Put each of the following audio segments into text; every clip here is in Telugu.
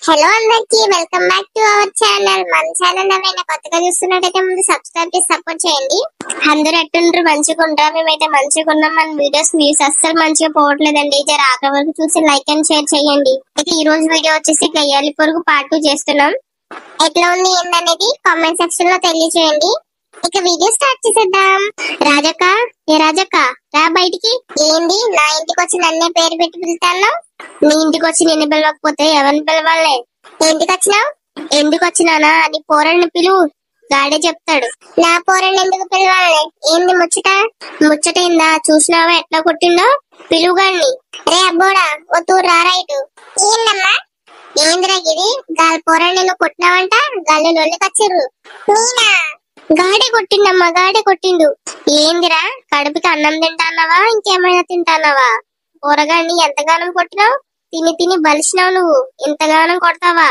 హలో అందరికి welcome back to our channel. మన ఛానల్ ఏమైనా కొత్తగా చూస్తున్నట్టయితే ముందు సబ్స్క్రైబ్ చేసి సపోర్ట్ చేయండి. అందరూ ఎట్టుండ్రు? మంచిగా ఉంటారు. మేమైతే మంచిగా ఉన్నాం. మన వీడియోస్ వ్యూస్ అస్సలు మంచిగా పోవట్లేదండి. జర ఆఖరి వరకు చూసి లైక్ అండ్ షేర్ చేయండి. అయితే ఈ రోజు వీడియో వచ్చేసి గయ్యాలి పొరుగు పార్ట్ 2 చేస్తున్నాం. ఎట్లా ఉంది ఏందనేది కామెంట్ సెక్షన్ లో తెలియజేయండి. ఇక వీడియో స్టార్ట్ చేసేద్దాం. రాజక్క, ఏ రాజక్క రా బయటికి. ఏంది నా ఇంటికి వచ్చి నన్నే పేరు పెట్టి పిలుస్తాను? నీ ఇంటికి వచ్చి నిన్ను పిలవకపోతే ఎవరిని పిలవాలే? ఇంటికి వచ్చినావు? ఎందుకు వచ్చినానా అని పోరని పిలువు, గాడే చెప్తాడు. నా పోరని ఎందుకు పిలవాలి? ఏంది ముచ్చట? ముచ్చటైందా? చూసినావా ఎట్లా కొట్టిందో? పిలువుగాన్ని. రే అబ్బోడా, ఓ తూరు రారా ఇటు. ఏందమ్మా? ఏందిరా గిది? గాలి పోరని నువ్వు కొట్టినావంట, గాలి లొల్లికొచ్చిర్రు. నేనా? గాడే కొట్టిండమ్మా, గాడే కొట్టిండు. ఏందిరా, కడుపుకి అన్నం తింటాన్నావా ఇంకేమైనా తింటాన్నావా? పోరగాన్ని ఎంతగానం కొట్టినావు? తిని తిని బలిసినావు నువ్వు, ఇంతగానం కొడతావా?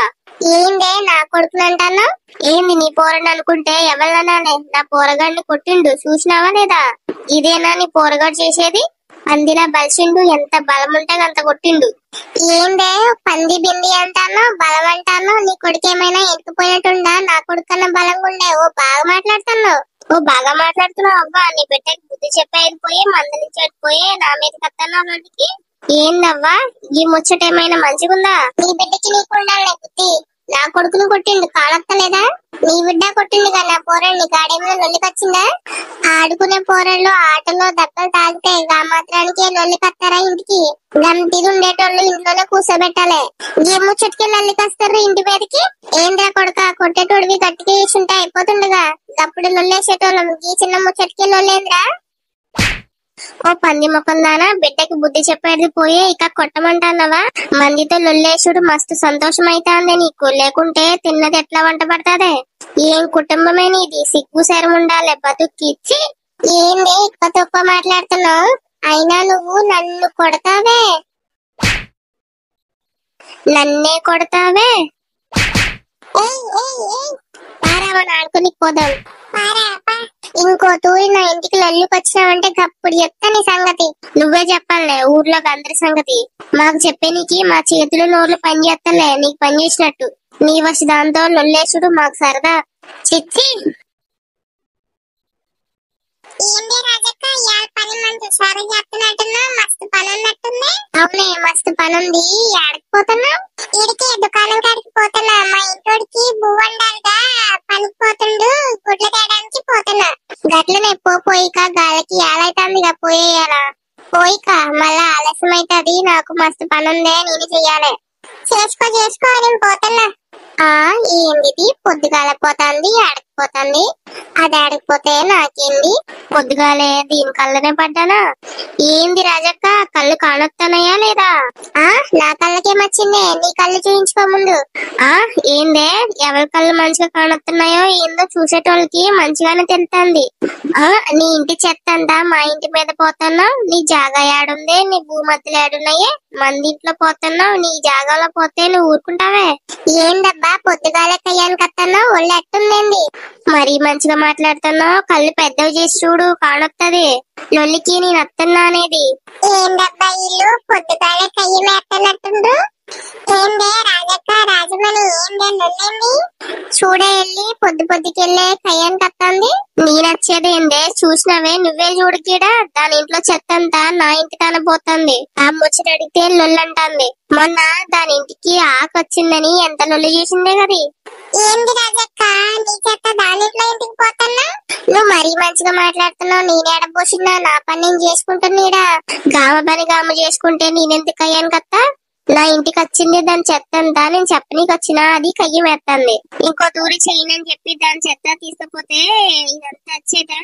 ఏందే నా కొడుకుని అంటాన్నావు? ఏంది నీ పోరని అనుకుంటే ఎవరినానే? నా పోరగాడిని కొట్టిండు, చూసినావా లేదా? ఇదేనా నీ పోరగాడు చేసేది? పందిలా బలిసిండు, ఎంత బలం ఉంటే అంత కొట్టిండు. ఏందే పంది బింది అంటానో బలం అంటానో? నీ కొడుకు ఏమైనా ఎత్తుపోయినట్టుండా? నా కొడుకన్నా బలంగా ఉండే. ఓ బాగా మాట్లాడుతున్నావు, ఓ బాగా మాట్లాడుతున్నావు. అవ్వా నీ బిడ్డకి బుద్ధి చెప్పేది పోయి మంద నుంచి పోయి నా మీద కత్తన్నావు వాటికి. ఏందవ్వా ఈ ముచ్చట ఏమైనా మంచిగుందా? నీ బిడ్డకి నీకు ఉండాలి బుద్ధి. నా కొడుకును కొట్టిండు, కానొత్తలేదా? నీ బిడ్డ కొట్టిండు కదా నా పోరాడు. గాడేమైనా లొల్లికొచ్చిందా? ఆడుకునే పోరాళ్ళు ఆటలో దక్కలు తాగితే ఆ మాత్రానికి లొల్లికొస్తారా ఇంటికి? గంటిది ఉండేటోళ్ళు ఇంట్లోనే కూర్చోబెట్టాలి. ఏ ముచ్చటికి లొల్లికొస్తారు ఇంటి మీదకి? ఏంద్రా కొడుక, కొట్టేటోడివి గట్టిగా వేసుంటే అయిపోతుండగా అప్పుడు లొల్లేసేటోళ్ళం. ఈ చిన్న ముచ్చటికి లొల్లేంద్రా? ఓ పంది మొక్కం దానా, బిడ్డకి బుద్ధి చెప్పేది పోయే ఇక కొట్టమంటానవా? మందితో లొల్లేసుడు మస్తు సంతోషం అయితాంది నీకు, లేకుంటే తిన్నది ఎట్లా వంట పడతాదే? ఏం కుటుంబమే నీది? సిగ్గు శరం ఉండాలి బతుక్కిచ్చి. ఏంది ఎక్కువ తక్కువ మాట్లాడుతున్నావు? అయినా నువ్వు నన్ను కొడతావే, నన్నే కొడతావే. పారావని ఆడుకుని పోదాం. ఇంకో తూరి నా ఇంటికి లొల్లికొచ్చినావంటే అప్పుడు చెప్తా నీ సంగతి. నువ్వే చెప్పాలే ఊర్లోకి అందరి సంగతి. మాకు చెప్పే నీకి మా చేతులు నోర్లు పని చేస్తలే నీకు పని చేసినట్టు. నీ వచ్చి దాంతో లొల్లేసుడు మాకు సరదా. చిచ్చి. అవునే మస్తు పని ఉంది. ఆడకపోతున్నా? ఇడికి దుకాణం కాడికి పోతున్నా. మా ఇంటోడికి బువ్వండాలిగా పనికి పోతుండు, గుడ్లు తేయడానికి పోతున్నా. గట్లనే పోయిక గాలికి ఏలైతుంది పోయేయాలా? పోయిక మళ్ళా ఆలస్యం అవుతుంది. నాకు మస్తు పని ఉందే, నేను చెయ్యాలి. చేసుకో నేను పోతున్నా. ఏంది పొద్దుగాల పోతాంది, ఆడకపోతుంది. అది ఆడకపోతే నాకేంది? పొద్దుగాలే దీని కళ్ళనే పడ్డానా? ఏంది రాజక్క, కళ్ళు కానొస్తున్నాయా లేదా? నా కళ్ళకేమొచ్చిందే? నీ కళ్ళు చూయించుకో ముందు. ఏందే ఎవరి కళ్ళు మంచిగా కానొస్తున్నాయో ఏందో చూసేటోళ్ళకి మంచిగానే తెలుస్తుంది. నీ ఇంటి చెత్త అంతా మా ఇంటి మీద పోతున్నావు. నీ జాగా ఏడుంది? నీ భూమతులు ఏడున్నాయే? మంది ఇంట్లో పోతున్నావు, నీ జాగాలో పోతే నువ్వు ఊరుకుంటావే? ఏందబ్బా పొద్దుగాల కయ్యానికి వస్తున్నావు? ఒళ్ళు ఎట్టుందండి? మరీ మంచిగా మాట్లాడుతున్నావు. కళ్ళు పెద్దవి చేసి చూడు, కానొత్తది. లొల్లికి నేను వస్తున్నా అనేది. ఏందబ్బా ఇల్లు పొద్దుగాల కయ్య మేస్తున్నట్టుండు? ఏందే రాజక్క రాజమణి, ఏందే లొల్లేంది? చూడే వెళ్ళి పొద్దుకెళ్ళే కయ్యానికి వస్తుంది. నేనొచ్చేది ఏందే? చూసినవే నువ్వే చూడు కీడా. దాని ఇంట్లో చెత్త అంతా నా ఇంటికి అనబోతుంది. ఆ ముచ్చట అడిగితే లొల్లంటుంది. మొన్న దాని ఇంటికి ఆకొచ్చిందని ఎంత లొల్లి చేసిందే కది. ఏంది రాజక్క నీ చెత్త దాని ఇంట్లో ఇంటికి పోతున్నా? నువ్వు మరీ మంచిగా మాట్లాడుతున్నావు. నేనేడబోసినా? నా పని నేను చేసుకుంటున్నాడా? గామ పని గామ చేసుకుంటే నేనెందుకు కయ్యాను కత్తా? నా ఇంటికి వచ్చింది దాని చెత్త అంతా నేను చెప్పనీకి వచ్చినా అది కయ్యం వేస్తుంది. ఇంకో తూరి చేయనని చెప్పి దాని చెత్త తీసుకపోతే ఇదంతా వచ్చేదా?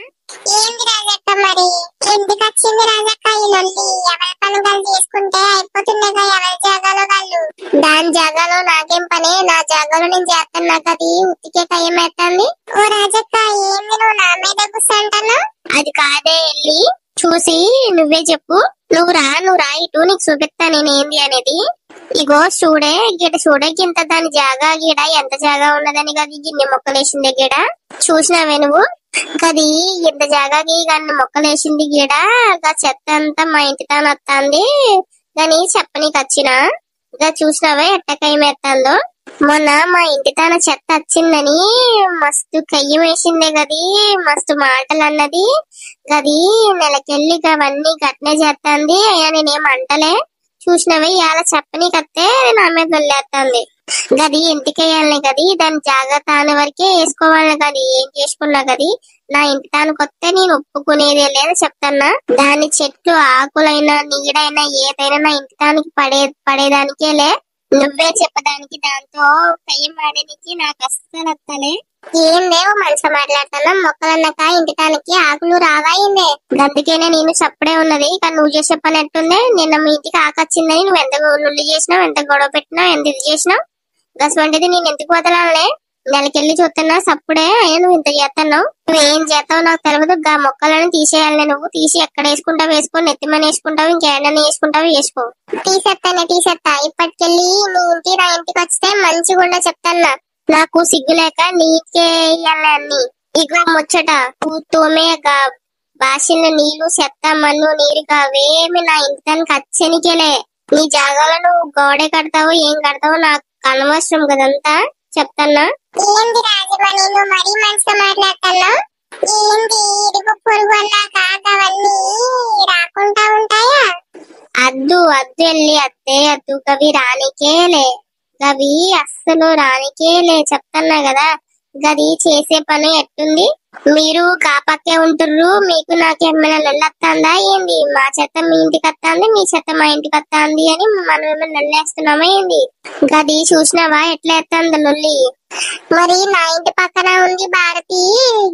ఏంది రాజక్క మరి ఎందుకు వచ్చింది రాజక్క ఈ లొల్లి? ఎవరి పని వాళ్ళు చేసుకుంటే అయిపోతుండగా ఎవరి జాగాలో వాళ్ళు. దాని జాగాలో నాకేం పని? నా జాగాలో నేను చేస్తాను. నాకు అది ఉత్తికే కయ్యం వేస్తుంది. ఓ రాజక్క ఏంది నువ్వు నా మీద గుస్సా అంటున్నావు? అది కాదే, వెళ్ళి చూసి నువ్వే చెప్పు. నువ్వు రా ఇటు, నీకు చూపిస్తా నేను ఏంది అనేది. ఇగో చూడే గింత దాని జాగా గీడ ఎంత జాగా ఉన్నదని గది గిన్నె మొక్కలేసింది గీడ. చూసినావే నువ్వు? గది ఇంత జాగాకి గన్ని మొక్కలేసింది గీడ. చెత్త అంతా మా ఇంటి తాను వస్తుంది. దాని చెప్పనీకి వచ్చినా చూసినావే ఎట్టకాయ మెత్తందో. మొన్న మా ఇంటి తన చెత్త వచ్చిందని మస్తు కయ్యం వేసిందే గది, మస్తు మాటలు అన్నది గది. నెలకెళ్ళి అవన్నీ గట్నే చేస్తాంది. అయ్యా నేనేం అంటలే, చూసినవి ఇవాళ చెప్పని కత్తే నా మీద వదిలేస్తుంది గది. ఇంటికేయాలని గది, దాని జాగ్రత్త అనే వరకే వేసుకోవాలని గది. ఏం చేసుకున్నా గది, నా ఇంటి తాను కొత్తే నేను ఒప్పుకునేదే లేదు చెప్తాన్నా. దాని చెట్లు ఆకులైనా నీడైనా ఏదైనా నా ఇంటి తానికి పడేదానికేలే. నువ్వే చెప్పడానికి దాంతో కయ్యం ఆడేనికి నాకు అస్సలు వస్తలే. ఏం లేవు మనసు మాట్లాడుతున్నా, మొక్కలన్నాక ఇంటిటానికి ఆకులు రావాయిందే. అందుకేనే నేను చప్పుడే ఉన్నది. కానీ నువ్వు చేసే పని ఎట్టుందే, నిన్న మీ ఇంటికి ఆకొచ్చిందని నువ్వు ఎంత లొల్లి చేసినావు, ఎంత గొడవ పెట్టినావు, ఎంత ఇది చేసినావు. గసవంటిది నేను ఎందుకు వదలాలే. నెలకెళ్ళి చూస్తున్నా సప్పుడే అయ్యా నువ్వు ఇంత చేస్తున్నావు. నువ్వేం చేస్తావు నాకు తెలియదు. గా మొక్కలను తీసేయాలనే, నువ్వు తీసి ఎక్కడ వేసుకుంటావు వేసుకో, నెత్తిమని వేసుకుంటావు, ఇంకేడన్నా వేసుకుంటావు వేసుకో. తీసేస్తా. ఇప్పటికెళ్ళి నీ ఇంటి నా ఇంటికి వస్తే మంచిగుండా చెప్తాన్నా. నాకు సిగ్గులేక నీకే ఇయ్యాలి అన్ని. ఇగో ముచ్చట తోమే బాసిన నీళ్లు చెత్త మన్ను నీరుగా అవేమి నా ఇంటి దానికి వచ్చనికేలే. నీ జాగాలో నువ్వు గోడే కడతావు ఏం కడతావు నాకు అనవసరం కదంతా చెప్తాన్నా. ఏంది రాజమణి నువ్వు మరీ మనసులో మాట్లాడుతున్నా? ఏంది ఇరుగు పొరుగు అన్నాక అవన్నీ రాకుండా ఉంటాయా? అద్దు వెళ్ళి అద్దు గవి రానికేలే, గవి అస్సలు రానికేలే చెప్తున్నా కదా. గది చేసే పని ఎట్టుంది, మీరు కాపక్కే ఉంటుర్రు, మీకు నాకేమైనా లొల్లొత్తాందా ఏంది? మా చెత్త మీ ఇంటికి వస్తాంది, మీ చెత్త మా ఇంటికి వస్తాంది అని మనం ఏమైనా లొల్లేస్తున్నామా ఏంది? గది చూసినావా ఎట్లా ఎత్తాంది లొల్లి. మరి నా ఇంటి పక్కన ఉంది భారతి,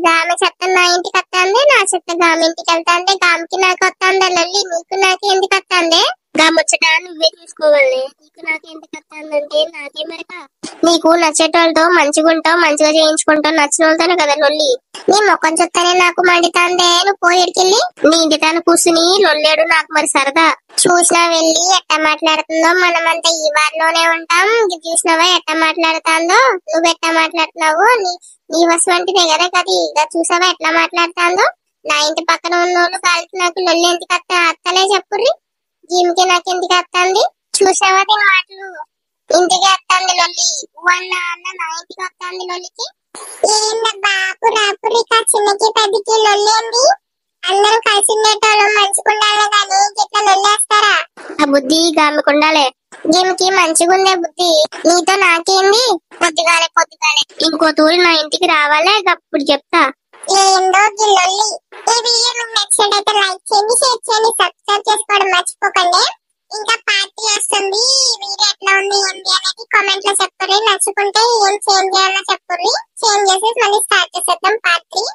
గామె చెత్త నా ఇంటికి వస్తాంది, నా చెత్త గామె ఇంటికి వెళ్తాంది, గామికి నాకు వస్తాందా లొల్లి, నీకు నాకు ఎందుకు వస్తాంది? గా ముచ్చట నువ్వే చూసుకోవాలి. నీకు నాకు ఎందుకు వస్తాందంటే నాకే మరక. నీకు నచ్చేటోళ్ళతో మంచిగా ఉంటావు, మంచిగా చేయించుకుంటావు, నచ్చిన వాళ్ళతోనే కదా లొల్లి. నీ మొక్కం చెప్తానే నాకు మండితాందే, నువ్వు పోయేడికెళ్ళి నీ ఇంటి తను కూర్చుని లొల్లేడు నాకు మరి సరదా. చూసినా వెళ్ళి ఎట్ట మాట్లాడుతుందో, మనమంతా ఈ వారిలోనే ఉంటాం. చూసినావా ఎట్ట మాట్లాడుతాందో, నువ్వు ఎట్ట మాట్లాడుతున్నావు, నీ వసువంటిదే కదా కది. ఇక చూసావా ఎట్లా మాట్లాడుతాందో. నా ఇంటి పక్కన ఉన్న వాళ్ళు కాలికి నాకు లొల్లి ఎందుకు అత్తలే చెప్పుర్రి, జీమికి నాకు ఎందుకు వస్తుంది. చూసావా దీని మాటలు, ఇంటికి వస్తుంది లొల్లి, వాళ్ళ అన్న నా ఇంటికి వస్తుంది లొల్లికి. ఏందబ్బా పురాపురిక చిన్నకి పెద్దకి లొల్లేంది? అందరూ కలిసి ఉండేటోళ్ళు మంచిగుండాలి కానీ ఇట్లా లొల్లేస్తారా? ఆ బుద్ధి గామికుండాలే, గిమికి మంచిగుండే బుద్ధి. నీతో నాకేంది? పొద్దుగాలే ఇంకో తూరి నా ఇంటికి రావాలే, అప్పుడు చెప్తా. ఏందో గిల్లొల్లి. ఈ వీడియో మీకు నచ్చినట్లయితే లైక్ చేయండి, షేర్ చేయండి, సబ్స్క్రైబ్ చేసుకోవడం మర్చిపోకండి. ఇంకా పార్టీ వస్తుంది, వీడియో ఎట్లా ఉంది ఏంటి అనేది కామెంట్ లో చెప్పండి. నచ్చుకుంటే ఏం చేంజ్ చేయాలో చెప్పండి, చేంజ్ చేసి మళ్ళీ స్టార్ట్ చేసేద్దాం పార్ట్ 3.